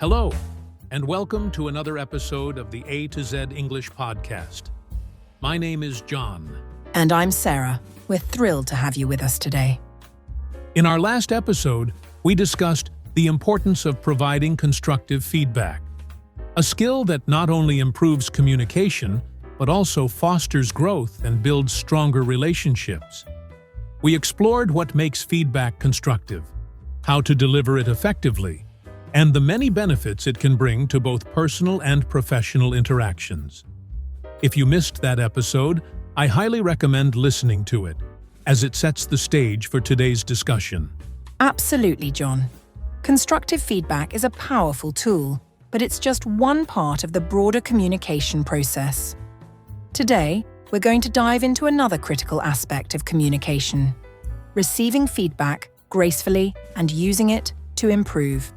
Hello, and welcome to another episode of the A to Z English podcast. My name is John. And I'm Sarah. We're thrilled to have you with us today. In our last episode, we discussed the importance of providing constructive feedback, a skill that not only improves communication, but also fosters growth and builds stronger relationships. We explored what makes feedback constructive, how to deliver it effectively, and the many benefits it can bring to both personal and professional interactions. If you missed that episode, I highly recommend listening to it, as it sets the stage for today's discussion. Absolutely, John. Constructive feedback is a powerful tool, but it's just one part of the broader communication process. Today, we're going to dive into another critical aspect of communication: receiving feedback gracefully and using it to improve.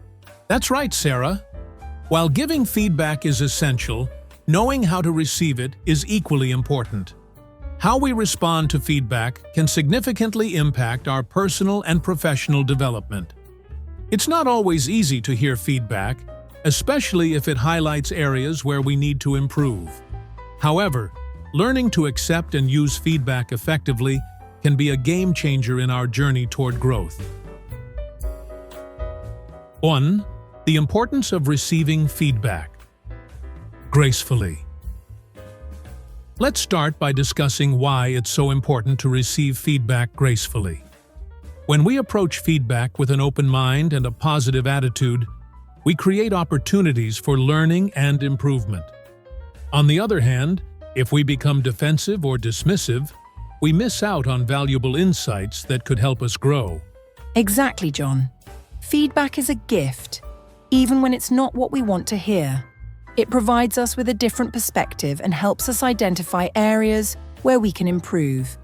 That's right, Sarah. While giving feedback is essential, knowing how to receive it is equally important. How we respond to feedback can significantly impact our personal and professional development. It's not always easy to hear feedback, especially if it highlights areas where we need to improve. However, learning to accept and use feedback effectively can be a game changer in our journey toward growth. 1. The importance of receiving feedback gracefully. Let's start by discussing why it's so important to receive feedback gracefully. When we approach feedback with an open mind and a positive attitude, we create opportunities for learning and improvement. On the other hand, if we become defensive or dismissive, we miss out on valuable insights that could help us grow. Exactly, John. Feedback is a gift, even when it's not what we want to hear. It provides us with a different perspective and helps us identify areas where we can improve.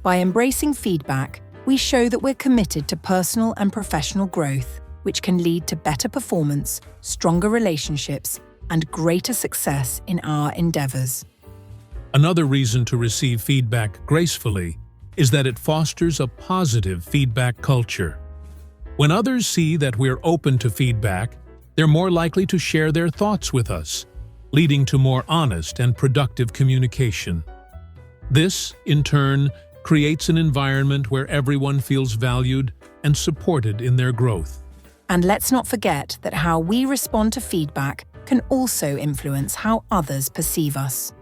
By embracing feedback, we show that we're committed to personal and professional growth, which can lead to better performance, stronger relationships, and greater success in our endeavors. Another reason to receive feedback gracefully is that it fosters a positive feedback culture. When others see that we're open to feedback, they're more likely to share their thoughts with us, leading to more honest and productive communication. This, in turn, creates an environment where everyone feels valued and supported in their growth. And let's not forget that how we respond to feedback can also influence how others perceive us.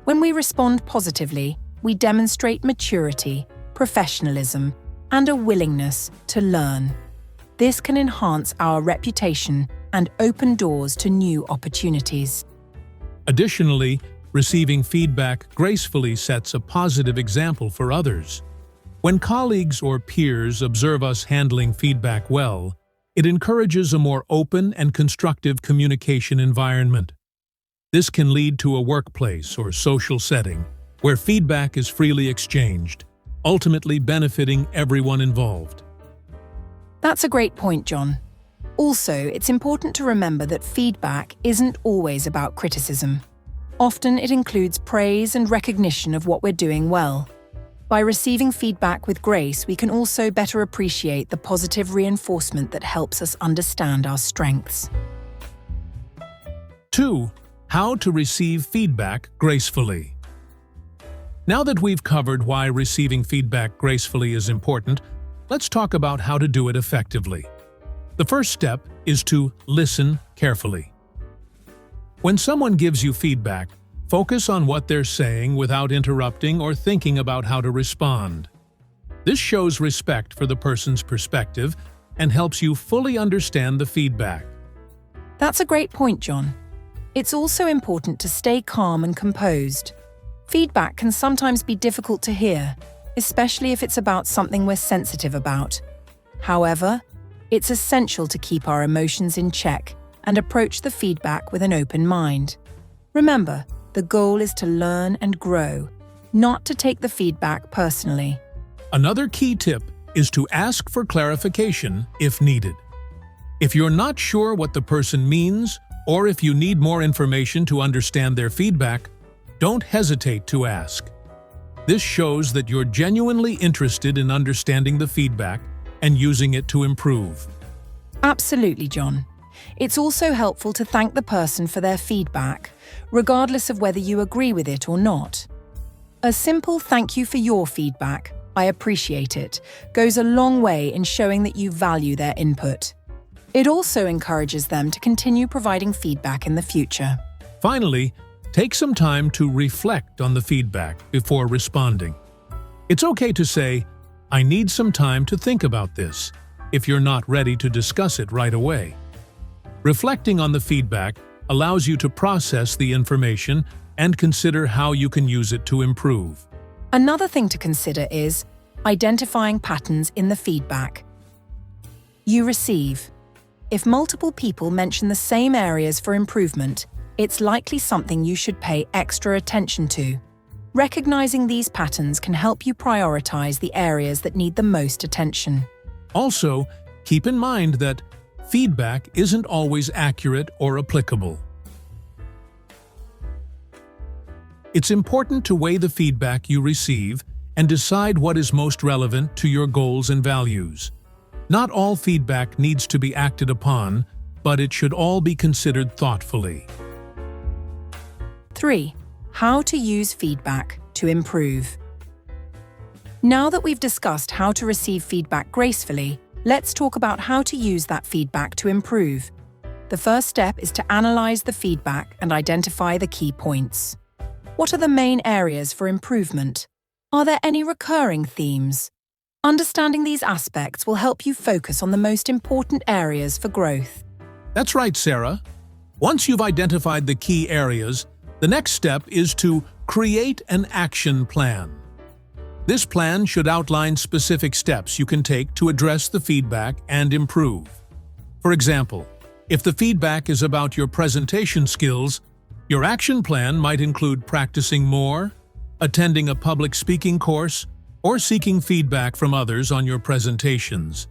When we respond positively, we demonstrate maturity, professionalism, and a willingness to learn. This can enhance our reputation and open doors to new opportunities. Additionally, receiving feedback gracefully sets a positive example for others. When colleagues or peers observe us handling feedback well, it encourages a more open and constructive communication environment. This can lead to a workplace or social setting where feedback is freely exchanged, ultimately benefiting everyone involved. That's a great point, John. Also, it's important to remember that feedback isn't always about criticism. Often it includes praise and recognition of what we're doing well. By receiving feedback with grace, we can also better appreciate the positive reinforcement that helps us understand our strengths. 2. How to receive feedback gracefully. Now that we've covered why receiving feedback gracefully is important, let's talk about how to do it effectively. The first step is to listen carefully. When someone gives you feedback, focus on what they're saying without interrupting or thinking about how to respond. This shows respect for the person's perspective and helps you fully understand the feedback. That's a great point, John. It's also important to stay calm and composed. Feedback can sometimes be difficult to hear, especially if it's about something we're sensitive about. However, it's essential to keep our emotions in check and approach the feedback with an open mind. Remember, the goal is to learn and grow, not to take the feedback personally. Another key tip is to ask for clarification if needed. If you're not sure what the person means, or if you need more information to understand their feedback, don't hesitate to ask. This shows that you're genuinely interested in understanding the feedback and using it to improve. Absolutely, John. It's also helpful to thank the person for their feedback, regardless of whether you agree with it or not. A simple "thank you for your feedback, I appreciate it" goes a long way in showing that you value their input. It also encourages them to continue providing feedback in the future. Finally, take some time to reflect on the feedback before responding. It's okay to say, "I need some time to think about this," if you're not ready to discuss it right away. Reflecting on the feedback allows you to process the information and consider how you can use it to improve. Another thing to consider is identifying patterns in the feedback you receive. If multiple people mention the same areas for improvement, it's likely something you should pay extra attention to. Recognizing these patterns can help you prioritize the areas that need the most attention. Also, keep in mind that feedback isn't always accurate or applicable. It's important to weigh the feedback you receive and decide what is most relevant to your goals and values. Not all feedback needs to be acted upon, but it should all be considered thoughtfully. 3. How to use feedback to improve. Now that we've discussed how to receive feedback gracefully, let's talk about how to use that feedback to improve. The first step is to analyze the feedback and identify the key points. What are the main areas for improvement? Are there any recurring themes? Understanding these aspects will help you focus on the most important areas for growth. That's right, Sarah. Once you've identified the key areas, the next step is to create an action plan. This plan should outline specific steps you can take to address the feedback and improve. For example, if the feedback is about your presentation skills, your action plan might include practicing more, attending a public speaking course, or seeking feedback from others on your presentations.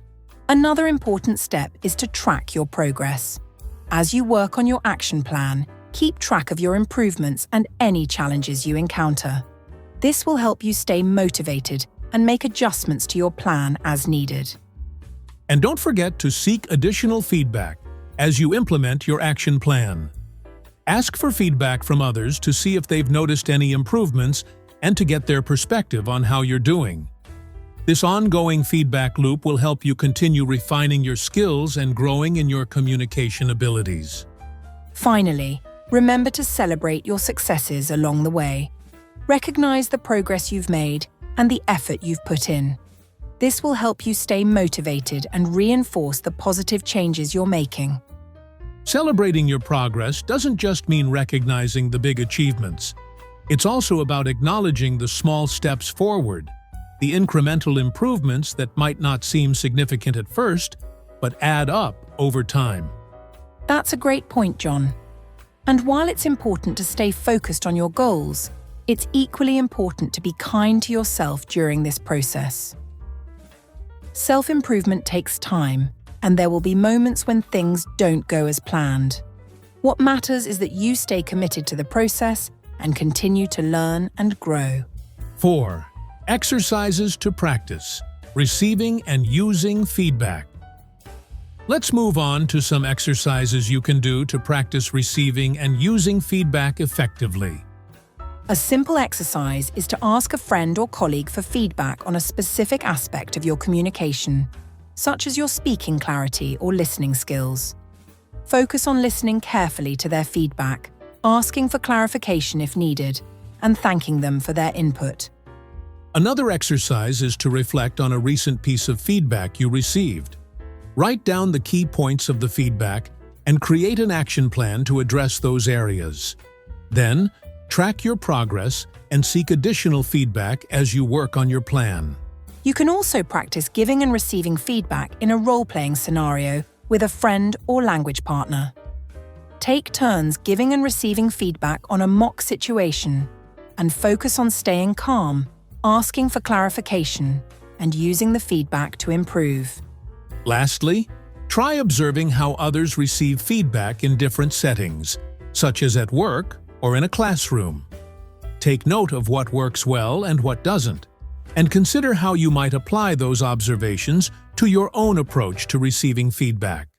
Another important step is to track your progress. As you work on your action plan, keep track of your improvements and any challenges you encounter. This will help you stay motivated and make adjustments to your plan as needed. And don't forget to seek additional feedback as you implement your action plan. Ask for feedback from others to see if they've noticed any improvements and to get their perspective on how you're doing. This ongoing feedback loop will help you continue refining your skills and growing in your communication abilities. Finally, remember to celebrate your successes along the way. Recognize the progress you've made and the effort you've put in. This will help you stay motivated and reinforce the positive changes you're making. Celebrating your progress doesn't just mean recognizing the big achievements. It's also about acknowledging the small steps forward, the incremental improvements that might not seem significant at first, but add up over time. That's a great point, John. And while it's important to stay focused on your goals, it's equally important to be kind to yourself during this process. Self-improvement takes time, and there will be moments when things don't go as planned. What matters is that you stay committed to the process and continue to learn and grow. 4. Exercises to practice receiving and using feedback. Let's move on to some exercises you can do to practice receiving and using feedback effectively. A simple exercise is to ask a friend or colleague for feedback on a specific aspect of your communication, such as your speaking clarity or listening skills. Focus on listening carefully to their feedback, asking for clarification if needed, and thanking them for their input. Another exercise is to reflect on a recent piece of feedback you received. Write down the key points of the feedback and create an action plan to address those areas. Then, track your progress and seek additional feedback as you work on your plan. You can also practice giving and receiving feedback in a role-playing scenario with a friend or language partner. Take turns giving and receiving feedback on a mock situation and focus on staying calm, asking for clarification, and using the feedback to improve. Lastly, try observing how others receive feedback in different settings, such as at work or in a classroom. Take note of what works well and what doesn't, and consider how you might apply those observations to your own approach to receiving feedback.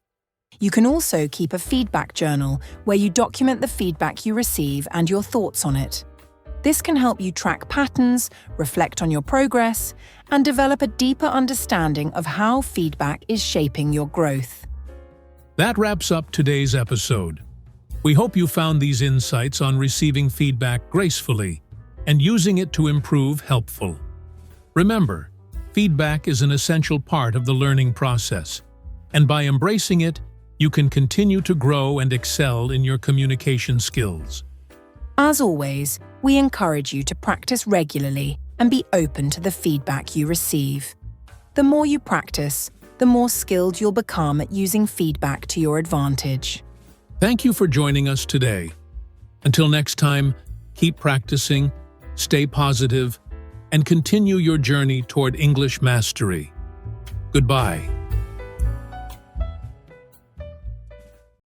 You can also keep a feedback journal where you document the feedback you receive and your thoughts on it. This can help you track patterns, reflect on your progress, and develop a deeper understanding of how feedback is shaping your growth. That wraps up today's episode. We hope you found these insights on receiving feedback gracefully and using it to improve helpful. Remember, feedback is an essential part of the learning process, and by embracing it, you can continue to grow and excel in your communication skills. As always, we encourage you to practice regularly and be open to the feedback you receive. The more you practice, the more skilled you'll become at using feedback to your advantage. Thank you for joining us today. Until next time, keep practicing, stay positive, and continue your journey toward English mastery. Goodbye.